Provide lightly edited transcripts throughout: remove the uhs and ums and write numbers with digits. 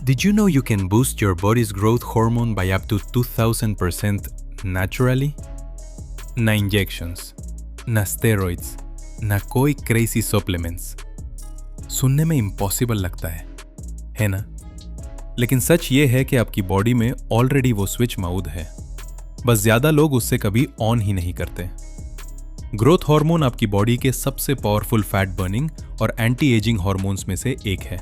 Did you know you can boost your body's growth hormone by up to 2000% naturally? ना injections, ना steroids, ना कोई crazy supplements. सुनने में इम्पॉसिबल लगता है ना? लेकिन सच ये है कि आपकी बॉडी में ऑलरेडी वो स्विच मौजूद है, बस ज्यादा लोग उससे कभी ऑन ही नहीं करते। ग्रोथ हार्मोन आपकी बॉडी के सबसे पावरफुल फैट बर्निंग और एंटी एजिंग हार्मोन्स में से एक है।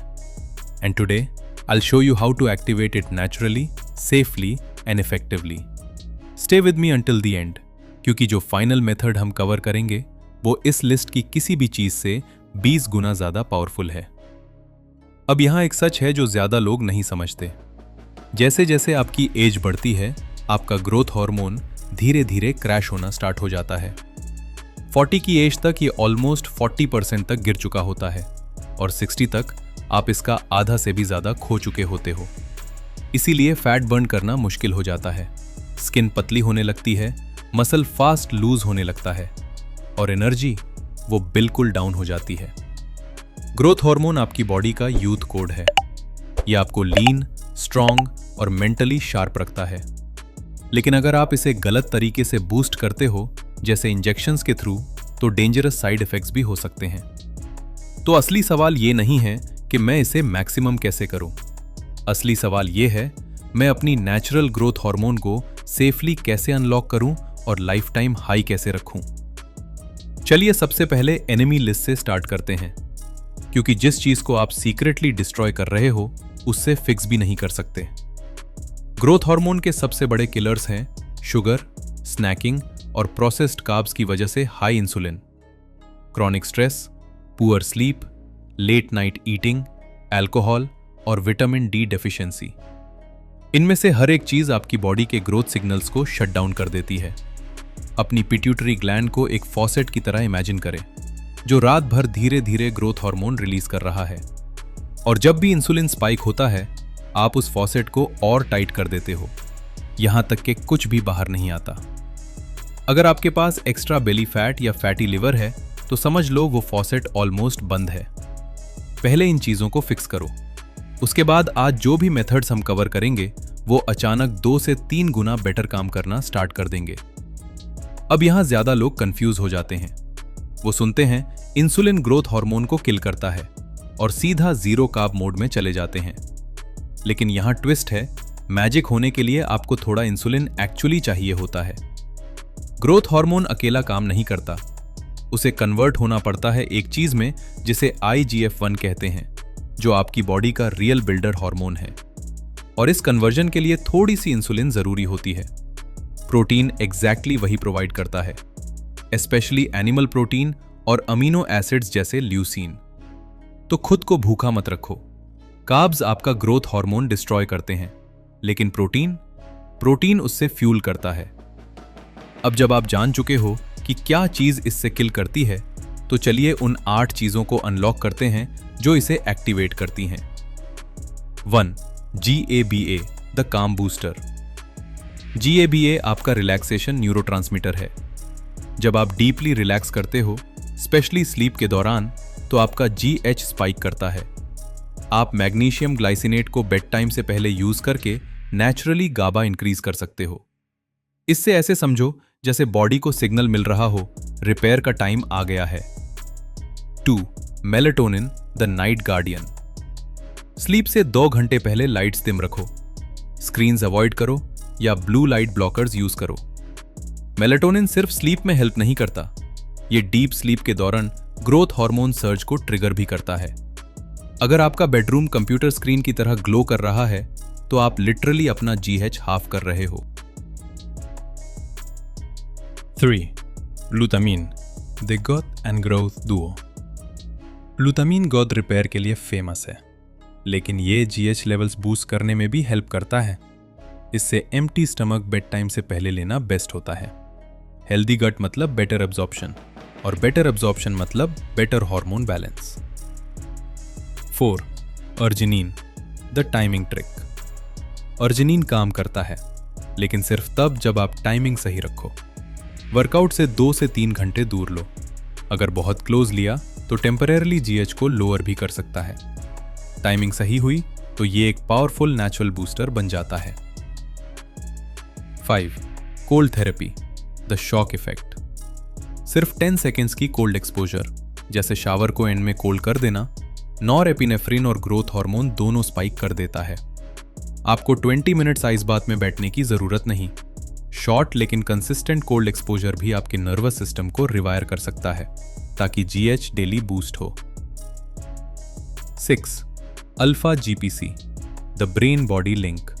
And today I'll show you how to activate it naturally, safely and effectively. Stay with me until the end, क्योंकि जो फाइनल मेथड हम कवर करेंगे वो इस लिस्ट की किसी भी चीज से 20 गुना ज्यादा पावरफुल है। अब यहाँ एक सच है जो ज्यादा लोग नहीं समझते। जैसे जैसे आपकी एज बढ़ती है, आपका ग्रोथ हार्मोन धीरे धीरे क्रैश होना स्टार्ट हो जाता है। 40 की एज तक ये ऑलमोस्ट 40% तक गिर चुका होता है और 60 तक आप इसका आधा से भी ज्यादा खो चुके होते हो। इसीलिए फैट बर्न करना मुश्किल हो जाता है, स्किन पतली होने लगती है, मसल फास्ट लूज होने लगता है और एनर्जी वो बिल्कुल डाउन हो जाती है। ग्रोथ हार्मोन आपकी बॉडी का यूथ कोड है। ये आपको लीन, स्ट्रांग और मेंटली शार्प रखता है। लेकिन अगर आप इसे गलत तरीके से बूस्ट करते हो, जैसे इंजेक्शंस के थ्रू, तो डेंजरस साइड इफेक्ट्स भी हो सकते हैं। तो असली सवाल ये नहीं है कि मैं इसे मैक्सिमम कैसे करूं। असली सवाल यह है, मैं अपनी नेचुरल ग्रोथ हार्मोन को सेफली कैसे अनलॉक करूं और लाइफ टाइम हाई कैसे रखूं। चलिए सबसे पहले एनिमी लिस्ट से स्टार्ट करते हैं, क्योंकि जिस चीज को आप सीक्रेटली डिस्ट्रॉय कर रहे हो उससे फिक्स भी नहीं कर सकते। ग्रोथ हार्मोन के सबसे बड़े किलर्स हैं शुगर, स्नैकिंग और प्रोसेस्ड कार्ब्स की वजह से high insulin, chronic stress, poor sleep, late night eating, alcohol और विटामिन डी डेफिशिएंसी। इनमें से हर एक चीज आपकी बॉडी के ग्रोथ सिग्नल्स को शट डाउन कर देती है। अपनी पिट्यूटरी ग्लैंड को एक फॉसेट की तरह इमेजिन करें, जो रात भर धीरे धीरे ग्रोथ हार्मोन रिलीज कर रहा है। और जब भी इंसुलिन स्पाइक होता है, आप उस फॉसेट को और टाइट कर देते हो, यहां तक कि कुछ भी बाहर नहीं आता। अगर आपके पास एक्स्ट्रा बेली फैट या फैटी लिवर है, तो समझ लो वो फॉसेट ऑलमोस्ट बंद है। पहले इन चीजों को फिक्स करो, उसके बाद आज जो भी मेथड्स हम कवर करेंगे वो अचानक 2 से 3 गुना बेटर काम करना स्टार्ट कर देंगे। अब यहां ज्यादा लोग कंफ्यूज हो जाते हैं। वो सुनते हैं इंसुलिन ग्रोथ हार्मोन को किल करता है और सीधा जीरो कार्ब मोड में चले जाते हैं। लेकिन यहां ट्विस्ट है, मैजिक होने के लिए आपको थोड़ा इंसुलिन एक्चुअली चाहिए होता है। ग्रोथ हार्मोन अकेला काम नहीं करता, उसे कन्वर्ट होना पड़ता है एक चीज में जिसे IGF-1 कहते हैं, जो आपकी बॉडी का रियल बिल्डर हार्मोन है। और इस कन्वर्जन के लिए थोड़ी सी इंसुलिन जरूरी होती है। प्रोटीन एग्जैक्टली वही प्रोवाइड करता है, स्पेशली एनिमल प्रोटीन और अमीनो एसिड्स जैसे ल्यूसीन। तो खुद को भूखा मत रखो। कार्ब्स आपका ग्रोथ हार्मोन डिस्ट्रॉय करते हैं, लेकिन प्रोटीन उससे फ्यूल करता है। अब जब आप जान चुके हो कि क्या चीज इससे किल करती है, तो चलिए उन 8 चीजों को अनलॉक करते हैं जो इसे एक्टिवेट करती हैं। 1. GABA द काम बूस्टर। GABA आपका रिलैक्सेशन न्यूरोट्रांसमीटर है। जब आप डीपली रिलैक्स करते हो, स्पेशली स्लीप के दौरान, तो आपका GH स्पाइक करता है। आप मैग्नीशियम ग्लाइसिनेट को बेड टाइम से पहले यूज करके नेचुरली गाबा इंक्रीज कर सकते हो। इससे ऐसे समझो जैसे बॉडी को सिग्नल मिल रहा हो, रिपेयर का टाइम आ गया है। 2. Melatonin the night guardian. Sleep से 2 घंटे पहले लाइट्स डिम रखो, स्क्रीन्स अवॉइड करो या ब्लू लाइट ब्लॉकर्स यूज करो। मेलेटोनिन सिर्फ स्लीप में हेल्प नहीं करता, ये डीप स्लीप के दौरान ग्रोथ हार्मोन सर्ज को ट्रिगर भी करता है। अगर आपका बेडरूम कंप्यूटर स्क्रीन की तरह ग्लो कर रहा है, तो आप लिटरली अपना GH हाफ कर रहे हो। 3. Glutamine the growth and growth Duo. Glutamine growth repair के लिए फेमस है, लेकिन ये GH लेवल्स बूस्ट करने में भी हेल्प करता है। इससे एम्प्टी स्टमक बेड टाइम से पहले लेना बेस्ट होता है। हेल्दी गट मतलब बेटर एब्जॉर्प्शन, और बेटर एब्जॉर्प्शन मतलब better hormone balance. 4. Arginine the timing trick. Arginine काम करता है, लेकिन सिर्फ तब जब आप टाइमिंग सही रखो। वर्कआउट से 2 से 3 घंटे दूर लो। अगर बहुत क्लोज लिया तो टेम्परेरली GH को लोअर भी कर सकता है। टाइमिंग सही हुई तो ये एक पावरफुल नेचुरल बूस्टर बन जाता है। 5. Cold therapy, the shock effect. सिर्फ 10 सेकेंड्स की कोल्ड एक्सपोजर, जैसे शावर को एंड में कोल्ड कर देना, नॉरएपिनेफ्रिन और ग्रोथ हार्मोन दोनों स्पाइक कर देता है। आपको 20 मिनट्स आइस बाथ में बैठने की जरूरत नहीं। शॉर्ट लेकिन कंसिस्टेंट कोल्ड एक्सपोजर भी आपके नर्वस सिस्टम को रिवायर कर सकता है ताकि जीएच डेली बूस्ट हो। 6. Alpha GPC, the brain body link.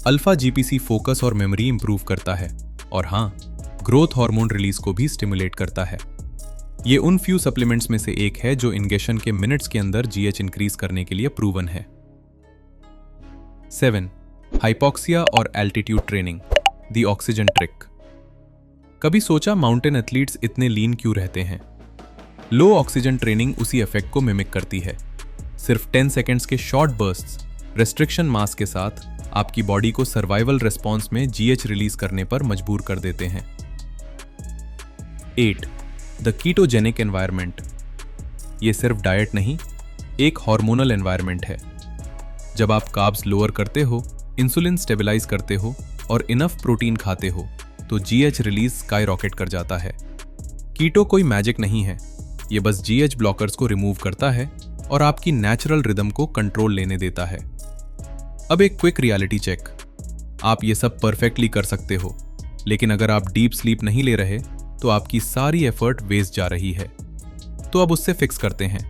Alpha GPC focus और मेमोरी इंप्रूव करता है और हाँ, ग्रोथ हार्मोन रिलीज को भी स्टिमुलेट करता है। ये उन फ्यू सप्लीमेंट्स में से एक है जो इंजेक्शन के मिनट्स के अंदर जीएच इंक्रीज करने के लिए प्रूवन है। 7. हाइपोक्सिया और altitude training, the oxygen trick. कभी सोचा माउंटेन एथलीट्स इतने लीन क्यों रहते हैं? लो ऑक्सीजन ट्रेनिंग उसी इफेक्ट को मिमिक करती है। सिर्फ 10 सेकेंड्स के शॉर्ट बर्स्ट्स, रेस्ट्रिक्शन मास के साथ आपकी बॉडी को सर्वाइवल रेस्पॉन्स में जीएच रिलीज करने पर मजबूर कर देते हैं। 8. The ketogenic environment. ये सिर्फ डाइट नहीं, एक हार्मोनल एनवायरनमेंट है। जब आप कार्ब्स लोअर करते हो, इंसुलिन स्टेबलाइज करते हो और इनफ प्रोटीन खाते हो तो जीएच रिलीज स्काई रॉकेट कर जाता है। कीटो कोई मैजिक नहीं है, ये बस जीएच ब्लॉकर्स को रिमूव करता है और आपकी नेचुरल रिदम को कंट्रोल लेने देता है। अब एक क्विक रियलिटी चेक। आप ये सब परफेक्टली कर सकते हो, लेकिन अगर आप डीप स्लीप नहीं ले रहे तो आपकी सारी एफर्ट वेस्ट जा रही है। तो अब उससे फिक्स करते हैं।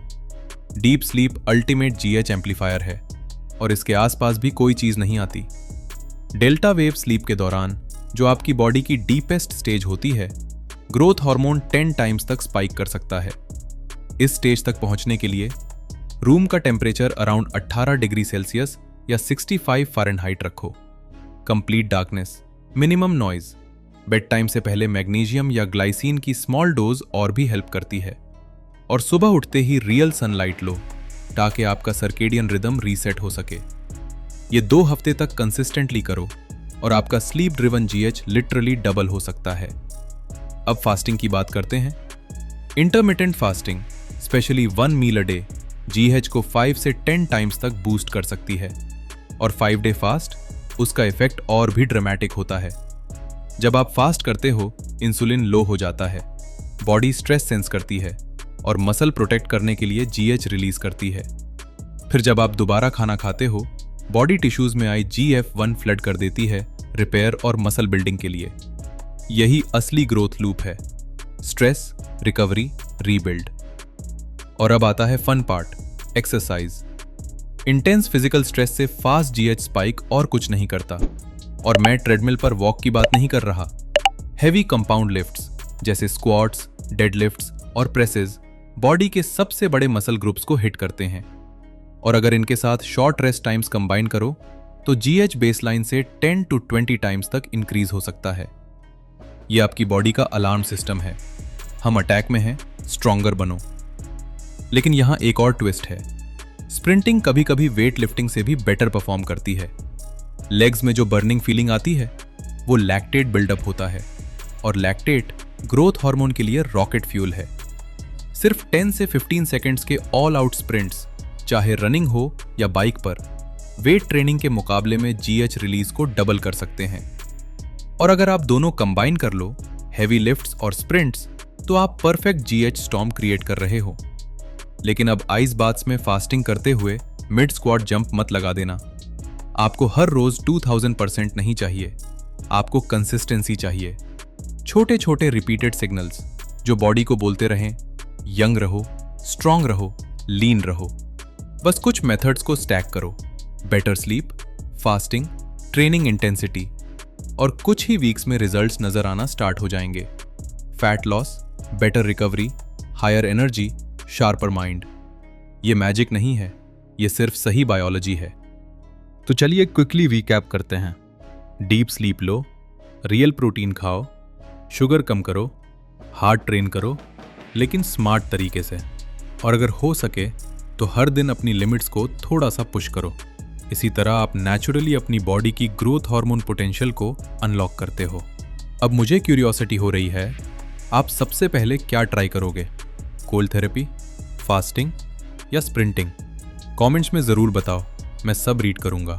Deep sleep ultimate GH amplifier है और इसके आसपास भी कोई चीज नहीं आती। डेल्टा वेव स्लीप के दौरान, जो आपकी बॉडी की डीपेस्ट स्टेज होती है, ग्रोथ हार्मोन 10 टाइम्स तक स्पाइक कर सकता है। इस स्टेज तक पहुंचने के लिए रूम का टेम्परेचर अराउंड 18 डिग्री सेल्सियस या 65 फ़ारेनहाइट रखो। Complete darkness, minimum noise, bed time से पहले मैग्नीशियम या ग्लाइसिन की स्मॉल डोज और भी हेल्प करती है। और सुबह उठते ही रियल सनलाइट लो ताकि आपका सर्केडियन रिदम रीसेट हो सके। ये 2 हफ्ते तक कंसिस्टेंटली करो और आपका sleep driven GH literally double हो सकता है। अब फास्टिंग की बात करते हैं। Intermittent fasting, especially 1 meal a day, GH को 5 से 10 टाइम्स तक बूस्ट कर सकती है। और 5 डे फास्ट, उसका इफेक्ट और भी ड्रामेटिक होता है। जब आप फास्ट करते हो, इंसुलिन लो हो जाता है, बॉडी स्ट्रेस सेंस करती है और मसल प्रोटेक्ट करने के लिए जीएच रिलीज करती है। फिर जब आप दोबारा खाना खाते हो, बॉडी टिश्यूज में आई GF1 फ्लड कर देती है रिपेयर और मसल बिल्डिंग के लिए। यही असली ग्रोथ लूप है, स्ट्रेस, रिकवरी, रीबिल्ड। और अब आता है fun part, exercise. Intense physical stress से फास्ट जीएच स्पाइक और कुछ नहीं करता। और मैं ट्रेडमिल पर वॉक की बात नहीं कर रहा। हेवी कंपाउंड लिफ्ट्स जैसे स्क्वाट्स, डेडलिफ्ट्स और प्रेसेस बॉडी के सबसे बड़े मसल ग्रुप्स को हिट करते हैं। और अगर इनके साथ शॉर्ट रेस्ट टाइम्स कंबाइन करो तो जीएच बेसलाइन से 10 to 20 टाइम्स तक इंक्रीज हो सकता है। यह आपकी बॉडी का अलार्म सिस्टम है, हम अटैक में हैं, स्ट्रॉन्गर बनो। लेकिन यहां एक और ट्विस्ट है। स्प्रिंटिंग कभी कभी वेट लिफ्टिंग से भी बेटर परफॉर्म करती है। लेग्स में जो बर्निंग फीलिंग आती है वो लैक्टेट बिल्डअप होता है और लैक्टेट ग्रोथ हार्मोन के लिए रॉकेट फ्यूल है। सिर्फ 10 से 15 सेकेंड्स के ऑल आउट स्प्रिंट्स, चाहे रनिंग हो या बाइक पर, वेट ट्रेनिंग के मुकाबले में जीएच रिलीज को डबल कर सकते हैं। और अगर आप दोनों कंबाइन कर लो, हेवी लिफ्ट्स और स्प्रिंट्स, तो आप परफेक्ट जीएच स्टॉर्म क्रिएट कर रहे हो। लेकिन अब आइस बाथ्स में फास्टिंग करते हुए मिड स्क्वाट जंप मत लगा देना। आपको हर रोज 2000% नहीं चाहिए, आपको कंसिस्टेंसी चाहिए। छोटे छोटे रिपीटेड सिग्नल्स जो बॉडी को बोलते रहें, यंग रहो, स्ट्रांग रहो, लीन रहो। बस कुछ मेथड्स को स्टैक करो, better sleep, fasting, training intensity, और कुछ ही वीक्स में रिजल्ट्स नजर आना स्टार्ट हो जाएंगे। Fat loss, better recovery, higher energy, sharper mind. ये मैजिक नहीं है, ये सिर्फ सही बायोलॉजी है। तो चलिए क्विकली रीकैप करते हैं। डीप स्लीप लो, रियल प्रोटीन खाओ, शुगर कम करो, हार्ड ट्रेन करो लेकिन स्मार्ट तरीके से, और अगर हो सके तो हर दिन अपनी लिमिट्स को थोड़ा सा पुश करो। इसी तरह आप नेचुरली अपनी बॉडी की ग्रोथ हार्मोन पोटेंशियल को अनलॉक करते हो। अब मुझे क्यूरियोसिटी हो रही है, आप सबसे पहले क्या ट्राई करोगे? कोल्ड थेरेपी, फास्टिंग या स्प्रिंटिंग? कमेंट्स में ज़रूर बताओ। मैं सब रीड करूँगा।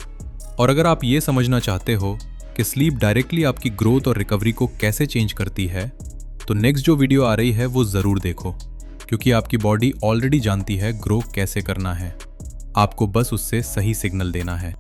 और अगर आप ये समझना चाहते हो कि स्लीप डायरेक्टली आपकी ग्रोथ और रिकवरी को कैसे चेंज करती है, तो नेक्स्ट जो वीडियो आ रही है वो ज़रूर देखो, क्योंकि आपकी बॉडी ऑलरेडी जानती है ग्रो कैसे करना है। आपको बस उससे सही सिग्नल देना है।